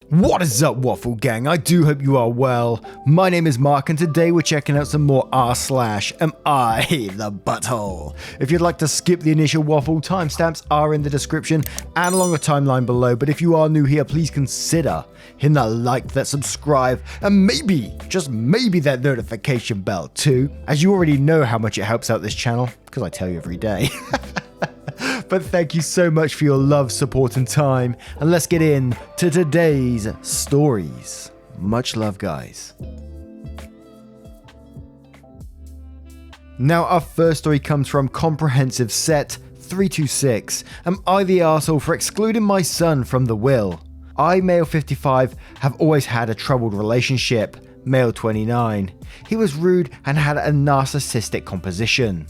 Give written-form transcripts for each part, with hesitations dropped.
What is up, Waffle Gang? I do hope you are well. My name is Mark, and today we're checking out some more r/am I the butthole. If you'd like to skip the initial waffle, timestamps are in the description and along the timeline below, but if you are new here, please consider hitting that like, that subscribe, and maybe, just maybe that notification bell too, as you already know how much it helps out this channel, because I tell you every day. But thank you so much for your love, support, and time. And let's get in to today's stories. Much love, guys. Now, our first story comes from Comprehensive Set 326. Am I the arsehole for excluding my son from the will? I, male 55, have always had a troubled relationship. Male 29. He was rude and had a narcissistic composition.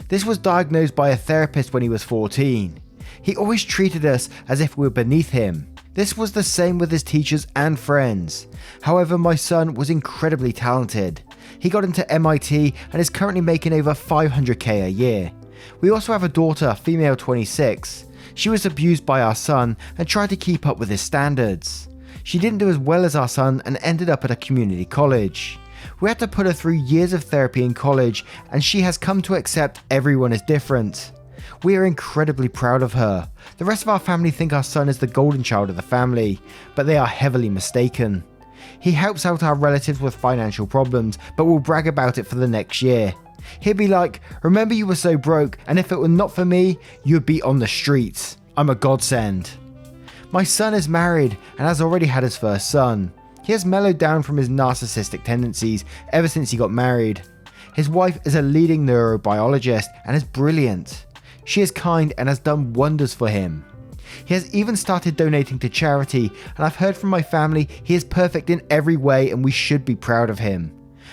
This was diagnosed by a therapist when he was 14. He always treated us as if we were beneath him. This was the same with his teachers and friends. However, my son was incredibly talented. He got into MIT and is currently making over $500k a year. We also have a daughter, female 26. She was abused by our son and tried to keep up with his standards. She didn't do as well as our son and ended up at a community college. We had to put her through years of therapy in college, and she has come to accept everyone is different. We are incredibly proud of her. The rest of our family think our son is the golden child of the family, but they are heavily mistaken. He helps out our relatives with financial problems, but will brag about it for the next year. He'll be like, "Remember you were so broke, and if it were not for me, you'd be on the streets. I'm a godsend." My son is married and has already had his first son. He has mellowed down from his narcissistic tendencies ever since he got married. His wife is a leading neurobiologist and is brilliant. She is kind and has done wonders for him. He has even started donating to charity, and I've heard from my family he is perfect in every way and we should be proud of him.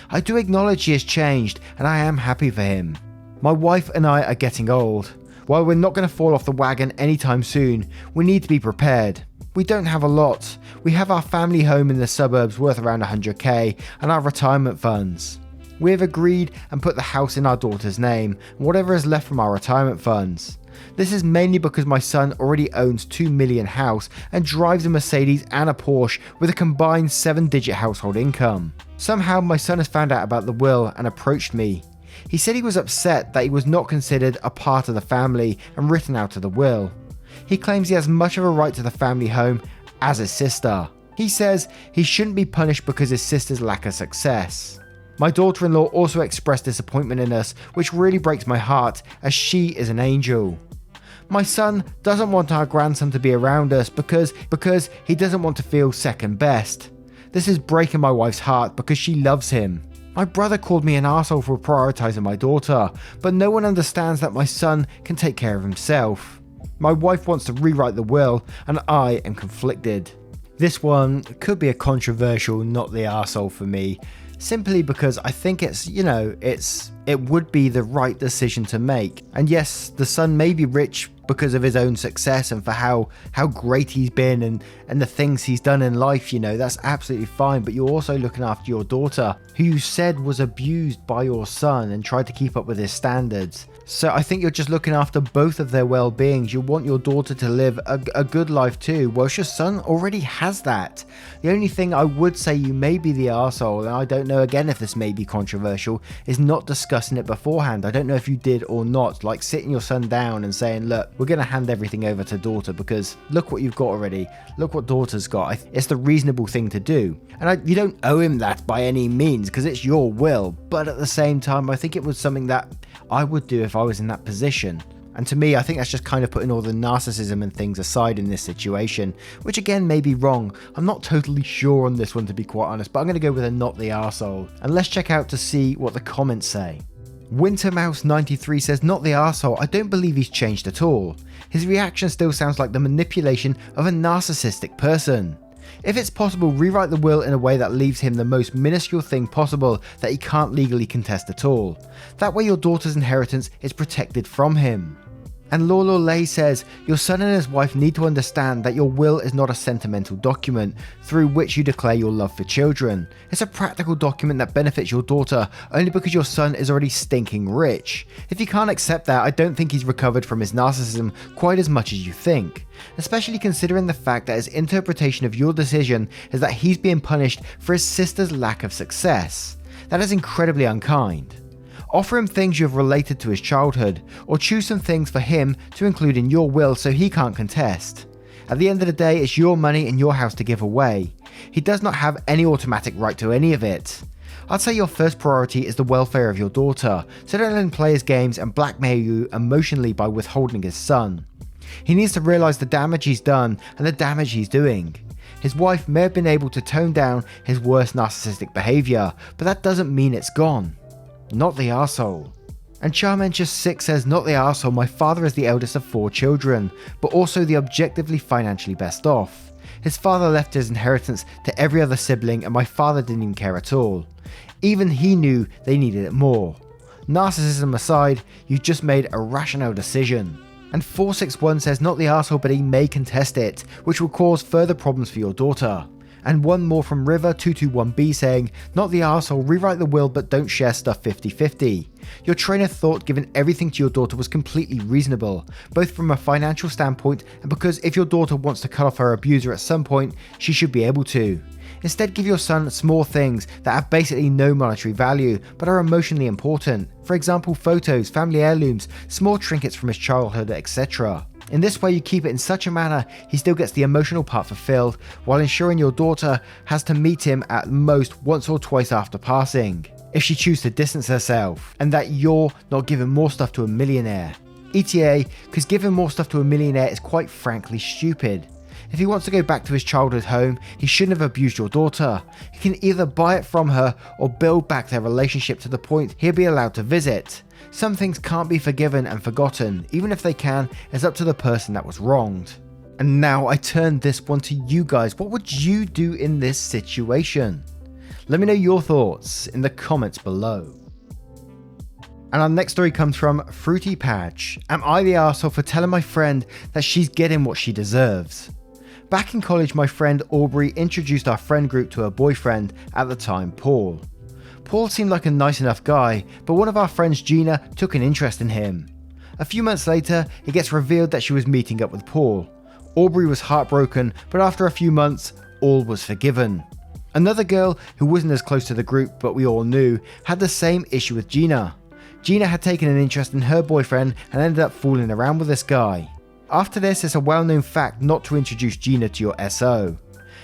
I do acknowledge he has changed and I am happy for him. My wife and I are getting old. While we're not going to fall off the wagon anytime soon, we need to be prepared. We don't have a lot. We have our family home in the suburbs worth around 100k and our retirement funds. We have agreed and put the house in our daughter's name and whatever is left from our retirement funds. This is mainly because my son already owns $2 million house and drives a Mercedes and a Porsche with a combined 7-digit household income. Somehow my son has found out about the will and approached me. He said he was upset that he was not considered a part of the family and written out of the will. He claims he has much of a right to the family home as his sister. He says he shouldn't be punished because his sister's lack of success. My daughter-in-law also expressed disappointment in us, which really breaks my heart as she is an angel. My son doesn't want our grandson to be around us because he doesn't want to feel second best. This is breaking my wife's heart because she loves him. My brother called me an arsehole for prioritizing my daughter, but no one understands that my son can take care of himself. My wife wants to rewrite the will, and I am conflicted. This one could be a controversial not the arsehole for me, simply because I think it would be the right decision to make. And yes, the son may be rich because of his own success and for how great he's been and the things he's done in life, that's absolutely fine, but you're also looking after your daughter, who you said was abused by your son and tried to keep up with his standards. So I think you're just looking after both of their well-beings. You want your daughter to live a good life too, whilst your son already has that. The only thing I would say you may be the arsehole, and I don't know again if this may be controversial, is not discussing it beforehand. I don't know if you did or not, like sitting your son down and saying, look, we're going to hand everything over to daughter because look what you've got already. Look what daughter's got. It's the reasonable thing to do. And you don't owe him that by any means because it's your will. But at the same time, I think it was something that I would do if I was in that position. And to me, I think that's just kind of putting all the narcissism and things aside in this situation, which again may be wrong. I'm not totally sure on this one, to be quite honest, but I'm going to go with a not the arsehole. And let's check out to see what the comments say. Wintermouse93 says, not the arsehole, I don't believe he's changed at all. His reaction still sounds like the manipulation of a narcissistic person. If it's possible, rewrite the will in a way that leaves him the most minuscule thing possible that he can't legally contest at all. That way your daughter's inheritance is protected from him. And Lay says, your son and his wife need to understand that your will is not a sentimental document through which you declare your love for children. It's a practical document that benefits your daughter only because your son is already stinking rich. If you can't accept that, I don't think he's recovered from his narcissism quite as much as you think. Especially considering the fact that his interpretation of your decision is that he's being punished for his sister's lack of success. That is incredibly unkind. Offer him things you have related to his childhood, or choose some things for him to include in your will so he can't contest. At the end of the day, it's your money and your house to give away. He does not have any automatic right to any of it. I'd say your first priority is the welfare of your daughter, so don't let him play his games and blackmail you emotionally by withholding his son. He needs to realise the damage he's done and the damage he's doing. His wife may have been able to tone down his worst narcissistic behaviour, but that doesn't mean it's gone. Not the arsehole. And Charmentia6 says, not the arsehole, my father is the eldest of 4 children, but also the objectively financially best off. His father left his inheritance to every other sibling and my father didn't even care at all. Even he knew they needed it more. Narcissism aside, you just made a rational decision. And 461 says, not the arsehole, but he may contest it, which will cause further problems for your daughter. And one more from River221B saying, not the arsehole, rewrite the will but don't share stuff 50-50. Your train of thought given everything to your daughter was completely reasonable, both from a financial standpoint and because if your daughter wants to cut off her abuser at some point, she should be able to. Instead, give your son small things that have basically no monetary value but are emotionally important. For example, photos, family heirlooms, small trinkets from his childhood, etc. In this way, you keep it in such a manner he still gets the emotional part fulfilled while ensuring your daughter has to meet him at most once or twice after passing, if she chooses to distance herself, and that you're not giving more stuff to a millionaire. ETA, because giving more stuff to a millionaire is quite frankly stupid. If he wants to go back to his childhood home, he shouldn't have abused your daughter. He can either buy it from her or build back their relationship to the point he'll be allowed to visit. Some things can't be forgiven and forgotten, even if they can, it's up to the person that was wronged. And now I turn this one to you guys. What would you do in this situation? Let me know your thoughts in the comments below. And our next story comes from Fruity Patch. Am I the arsehole for telling my friend that she's getting what she deserves? Back in college, my friend Aubrey introduced our friend group to her boyfriend, at the time Paul. Paul seemed like a nice enough guy, but one of our friends, Gina, took an interest in him. A few months later, it gets revealed that she was meeting up with Paul. Aubrey was heartbroken, but after a few months, all was forgiven. Another girl, who wasn't as close to the group but we all knew, had the same issue with Gina. Gina had taken an interest in her boyfriend and ended up fooling around with this guy. After this, it's a well-known fact not to introduce Gina to your SO.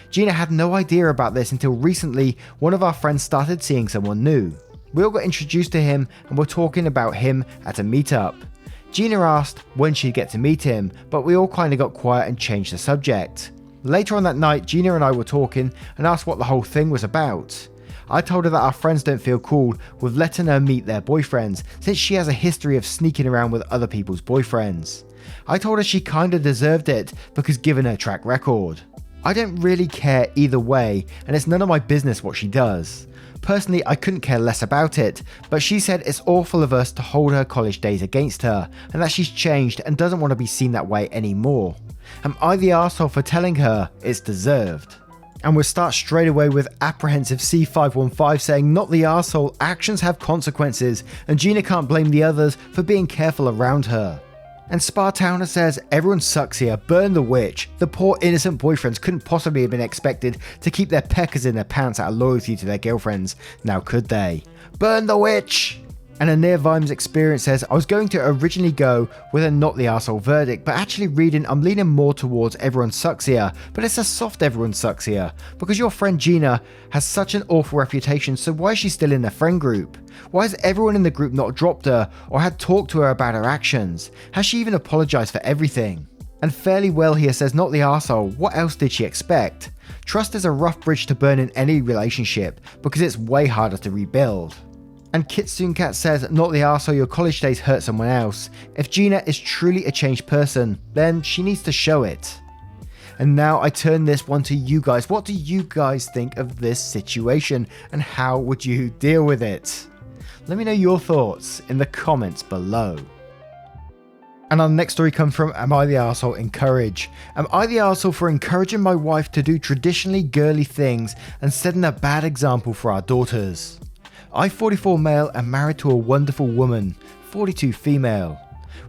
Gina had no idea about this until recently one of our friends started seeing someone new. We all got introduced to him and were talking about him at a meetup. Gina asked when she'd get to meet him, but we all kinda got quiet and changed the subject. Later on that night, Gina and I were talking and asked what the whole thing was about. I told her that our friends don't feel cool with letting her meet their boyfriends, since she has a history of sneaking around with other people's boyfriends. I told her she kinda deserved it because given her track record. I don't really care either way, and it's none of my business what she does. Personally, I couldn't care less about it, but she said it's awful of us to hold her college days against her, and that she's changed and doesn't want to be seen that way anymore. Am I the arsehole for telling her it's deserved? And we'll start straight away with apprehensive C515 saying, not the arsehole, actions have consequences, and Gina can't blame the others for being careful around her. And Spartowner says, everyone sucks here, burn the witch. The poor innocent boyfriends couldn't possibly have been expected to keep their peckers in their pants out of loyalty to their girlfriends, now could they? Burn the witch! And a Near Vimes experience says, I was going to originally go with a not the arsehole verdict, but actually reading, I'm leaning more towards everyone sucks here, but it's a soft everyone sucks here, because your friend Gina has such an awful reputation, so why is she still in the friend group? Why has everyone in the group not dropped her or had talked to her about her actions? Has she even apologised for everything? And Fairly Well here says, not the arsehole, what else did she expect? Trust is a rough bridge to burn in any relationship, because it's way harder to rebuild. And Kitsune Cat says, not the arsehole, your college days hurt someone else. If Gina is truly a changed person, then she needs to show it. And now I turn this one to you guys. What do you guys think of this situation and how would you deal with it? Let me know your thoughts in the comments below. And our next story comes from Am I the Arsehole in Courage? Am I the arsehole for encouraging my wife to do traditionally girly things and setting a bad example for our daughters? I, 44 male, am married to a wonderful woman, 42 female.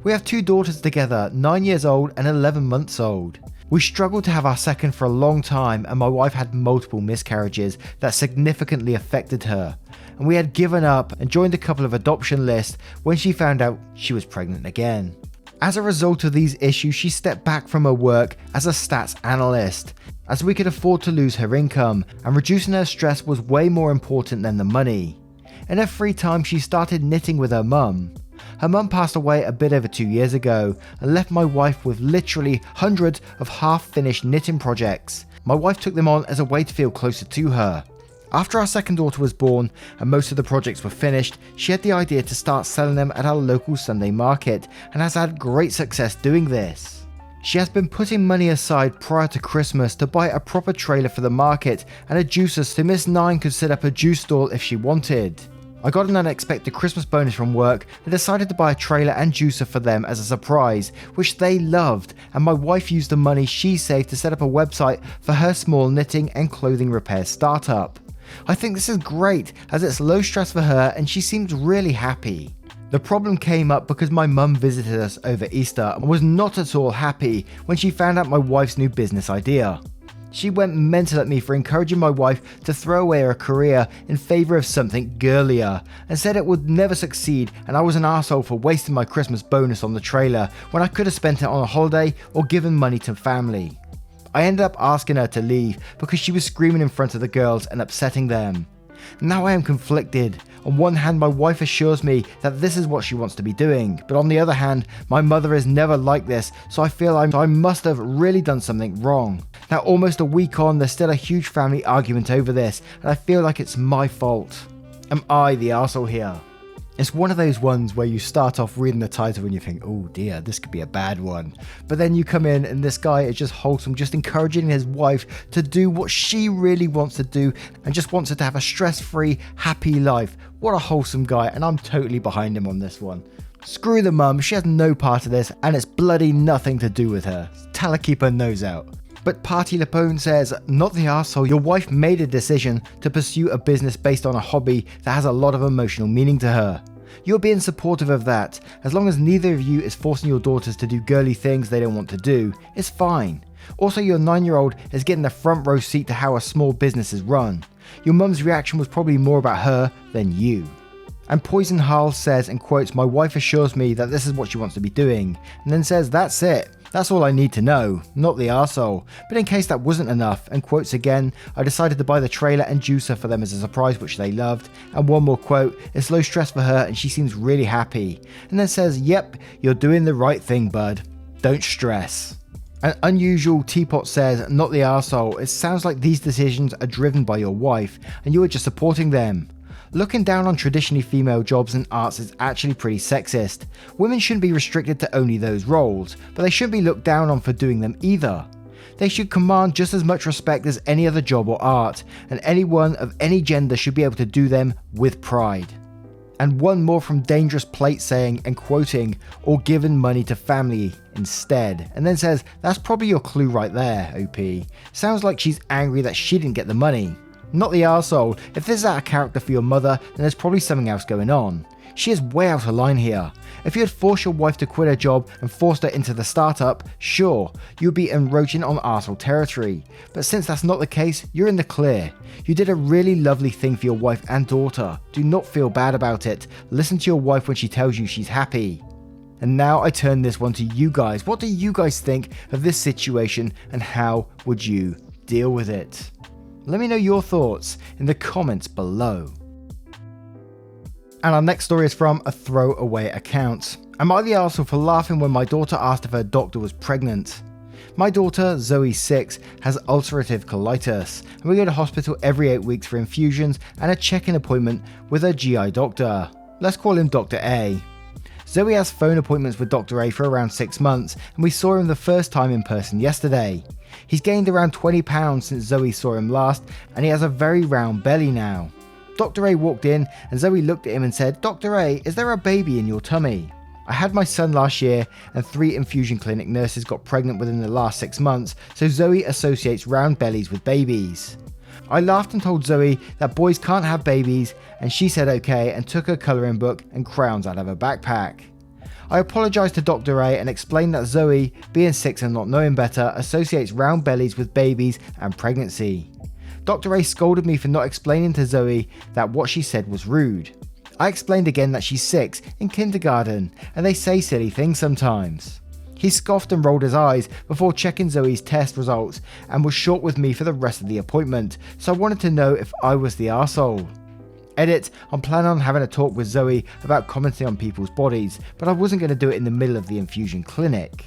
We have 2 daughters together, 9 years old and 11 months old. We struggled to have our second for a long time, and my wife had multiple miscarriages that significantly affected her. And we had given up and joined a couple of adoption lists when she found out she was pregnant again. As a result of these issues, she stepped back from her work as a stats analyst, as we could afford to lose her income, and reducing her stress was way more important than the money. In her free time, she started knitting with her mum. Her mum passed away a bit over 2 years ago and left my wife with literally hundreds of half-finished knitting projects. My wife took them on as a way to feel closer to her. After our second daughter was born and most of the projects were finished, she had the idea to start selling them at our local Sunday market and has had great success doing this. She has been putting money aside prior to Christmas to buy a proper trailer for the market and a juicer so Miss 9 could set up a juice stall if she wanted. I got an unexpected Christmas bonus from work and decided to buy a trailer and juicer for them as a surprise, which they loved, and my wife used the money she saved to set up a website for her small knitting and clothing repair startup. I think this is great as it's low stress for her and she seems really happy. The problem came up because my mum visited us over Easter and was not at all happy when she found out my wife's new business idea. She went mental at me for encouraging my wife to throw away her career in favour of something girlier, and said it would never succeed and I was an arsehole for wasting my Christmas bonus on the trailer when I could have spent it on a holiday or given money to family. I ended up asking her to leave because she was screaming in front of the girls and upsetting them. Now I am conflicted. On one hand, my wife assures me that this is what she wants to be doing, but on the other hand, my mother is never like this, so I feel I must have really done something wrong. Now almost a week on, there's still a huge family argument over this, and I feel like it's my fault. Am I the arsehole here? It's one of those ones where you start off reading the title and you think, oh dear, this could be a bad one. But then you come in and this guy is just wholesome, just encouraging his wife to do what she really wants to do and just wants her to have a stress-free, happy life. What a wholesome guy, and I'm totally behind him on this one. Screw the mum, she has no part of this and it's bloody nothing to do with her. Tell her keep her nose out. But Party Lapone says, not the arsehole, your wife made a decision to pursue a business based on a hobby that has a lot of emotional meaning to her. You're being supportive of that. As long as neither of you is forcing your daughters to do girly things they don't want to do, it's fine. Also, your 9-year-old is getting a front row seat to how a small business is run. Your mum's reaction was probably more about her than you. And Poison Harl says, and quotes, my wife assures me that this is what she wants to be doing, and then says, that's it. That's all I need to know, not the arsehole. But in case that wasn't enough, and quotes again, I decided to buy the trailer and juicer for them as a surprise, which they loved. And one more quote, it's low stress for her and she seems really happy. And then says, yep, you're doing the right thing, bud. Don't stress. An Unusual Teapot says, not the arsehole, it sounds like these decisions are driven by your wife and you are just supporting them. Looking down on traditionally female jobs and arts is actually pretty sexist. Women shouldn't be restricted to only those roles, but they shouldn't be looked down on for doing them either. They should command just as much respect as any other job or art, and anyone of any gender should be able to do them with pride. And one more from Dangerous Plate saying, and quoting, or given money to family instead, and then says, that's probably your clue right there, OP. Sounds like she's angry that she didn't get the money. Not the arsehole, if this is out of character for your mother, then there's probably something else going on. She is way out of line here. If you had forced your wife to quit her job and forced her into the startup, sure, you would be encroaching on arsehole territory. But since that's not the case, you're in the clear. You did a really lovely thing for your wife and daughter. Do not feel bad about it. Listen to your wife when she tells you she's happy. And now I turn this one to you guys. What do you guys think of this situation and how would you deal with it? Let me know your thoughts in the comments below. And our next story is from a throwaway account. Am I the arsehole for laughing when my daughter asked if her doctor was pregnant? My daughter, Zoe 6, has ulcerative colitis, and we go to hospital every 8 weeks for infusions and a check-in appointment with her GI doctor. Let's call him Dr. A. Zoe has phone appointments with Dr. A for around 6 months, and we saw him the first time in person yesterday. He's gained around 20 pounds since Zoe saw him last, and he has a very round belly now. Dr. A walked in, and Zoe looked at him and said, Dr. A, is there a baby in your tummy? I had my son last year and 3 infusion clinic nurses got pregnant within the last 6 months, so Zoe associates round bellies with babies. I laughed and told Zoe that boys can't have babies, and she said okay and took her colouring book and crayons out of her backpack. I apologised to Dr. A and explained that Zoe, being 6 and not knowing better, associates round bellies with babies and pregnancy. Dr. A scolded me for not explaining to Zoe that what she said was rude. I explained again that she's 6 in kindergarten and they say silly things sometimes. He scoffed and rolled his eyes before checking Zoe's test results and was short with me for the rest of the appointment, so I wanted to know if I was the arsehole. Edit, I'm planning on having a talk with Zoe about commenting on people's bodies, but I wasn't going to do it in the middle of the infusion clinic.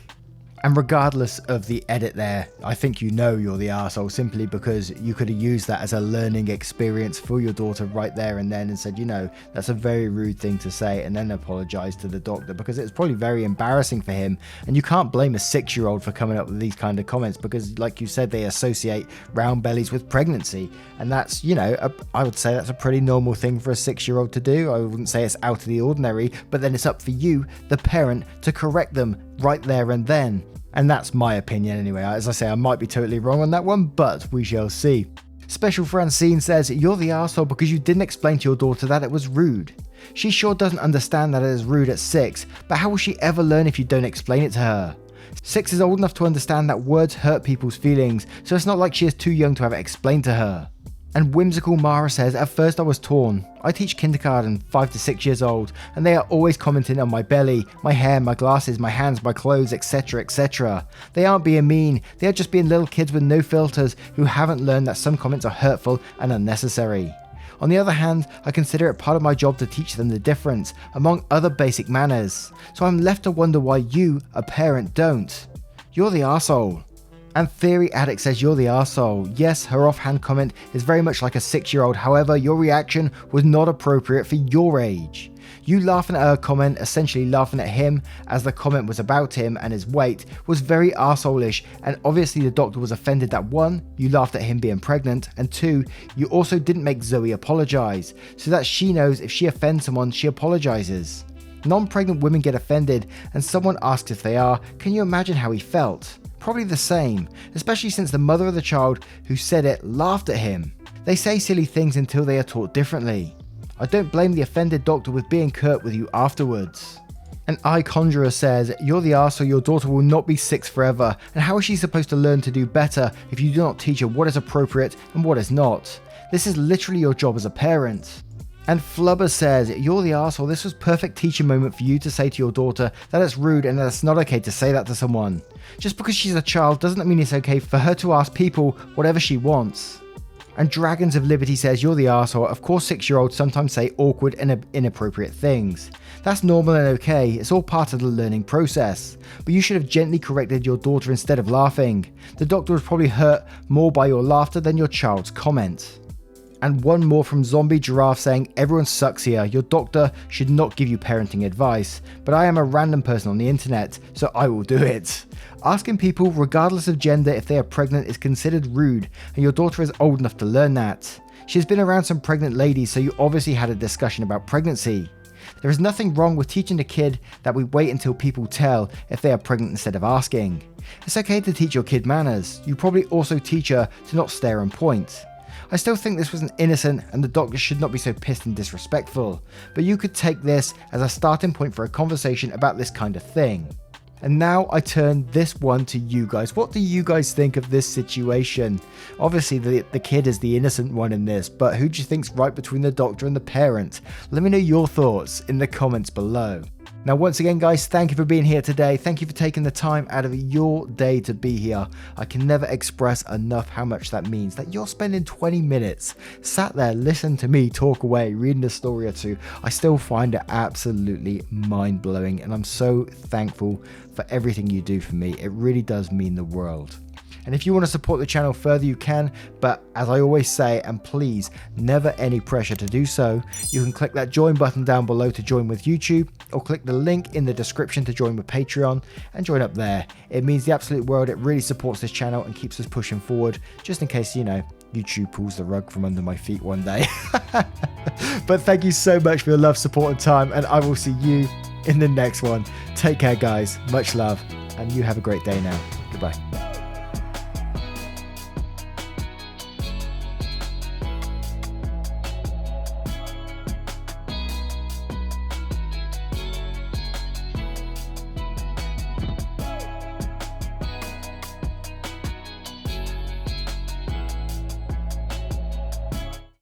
And regardless of the edit there, I think you know you're the arsehole simply because you could have used that as a learning experience for your daughter right there and then and said, you know, that's a very rude thing to say, and then apologise to the doctor because it's probably very embarrassing for him. And you can't blame a 6-year-old for coming up with these kind of comments because, like you said, they associate round bellies with pregnancy. And that's, you know, I would say that's a pretty normal thing for a 6-year-old to do. I wouldn't say it's out of the ordinary, but then it's up for you, the parent, to correct them right there and then. And that's my opinion anyway. As I say, I might be totally wrong on that one, but we shall see. Special Francine says, you're the arsehole because you didn't explain to your daughter that it was rude. She sure doesn't understand that it is rude at 6, but how will she ever learn if you don't explain it to her? 6 is old enough to understand that words hurt people's feelings, so it's not like she is too young to have it explained to her. And Whimsical Mara says, at first I was torn. I teach kindergarten, 5 to 6 years old, and they are always commenting on my belly, my hair, my glasses, my hands, my clothes, etc, etc. They aren't being mean, they are just being little kids with no filters who haven't learned that some comments are hurtful and unnecessary. On the other hand, I consider it part of my job to teach them the difference, among other basic manners. So I'm left to wonder why you, a parent, don't. You're the arsehole. And Theory Addict says you're the arsehole. Yes, her offhand comment is very much like a 6-year-old, however, your reaction was not appropriate for your age. You laughing at her comment, essentially laughing at him as the comment was about him and his weight, was very arsehole-ish, and obviously the doctor was offended that 1, you laughed at him being pregnant, and 2, you also didn't make Zoe apologise, so that she knows if she offends someone, she apologises. Non-pregnant women get offended, and someone asks if they are, can you imagine how he felt? Probably the same, especially since the mother of the child who said it laughed at him. They say silly things until they are taught differently. I don't blame the offended doctor with being curt with you afterwards. And I Conjurer says, you're the arsehole, your daughter will not be 6 forever, and how is she supposed to learn to do better if you do not teach her what is appropriate and what is not? This is literally your job as a parent. And Flubber says, you're the arsehole, this was perfect teaching moment for you to say to your daughter that it's rude and that it's not okay to say that to someone. Just because she's a child doesn't mean it's okay for her to ask people whatever she wants. And Dragons of Liberty says, you're the arsehole, of course 6-year-olds sometimes say awkward and inappropriate things. That's normal and okay, it's all part of the learning process. But you should have gently corrected your daughter instead of laughing. The doctor was probably hurt more by your laughter than your child's comment. And one more from Zombie Giraffe saying, everyone sucks here, your doctor should not give you parenting advice, but I am a random person on the internet, so I will do it. Asking people, regardless of gender, if they are pregnant is considered rude, and your daughter is old enough to learn that. She's been around some pregnant ladies, so you obviously had a discussion about pregnancy. There is nothing wrong with teaching a kid that we wait until people tell if they are pregnant instead of asking. It's okay to teach your kid manners. You probably also teach her to not stare and point. I still think this was an innocent and the doctor should not be so pissed and disrespectful, but you could take this as a starting point for a conversation about this kind of thing. And now I turn this one to you guys. What do you guys think of this situation? Obviously the kid is the innocent one in this, but who do you think's right between the doctor and the parent? Let me know your thoughts in the comments below. Now, once again, guys, thank you for being here today. Thank you for taking the time out of your day to be here. I can never express enough how much that means, that you're spending 20 minutes sat there listening to me talk away, reading a story or two. I still find it absolutely mind-blowing, and I'm so thankful for everything you do for me. It really does mean the world. And if you want to support the channel further, you can, but as I always say, and please, never any pressure to do so, you can click that join button down below to join with YouTube, or click the link in the description to join with Patreon, and join up there. It means the absolute world. It really supports this channel and keeps us pushing forward, just in case, you know, YouTube pulls the rug from under my feet one day. But thank you so much for your love, support, and time, and I will see you in the next one. Take care, guys. Much love, and you have a great day now. Goodbye.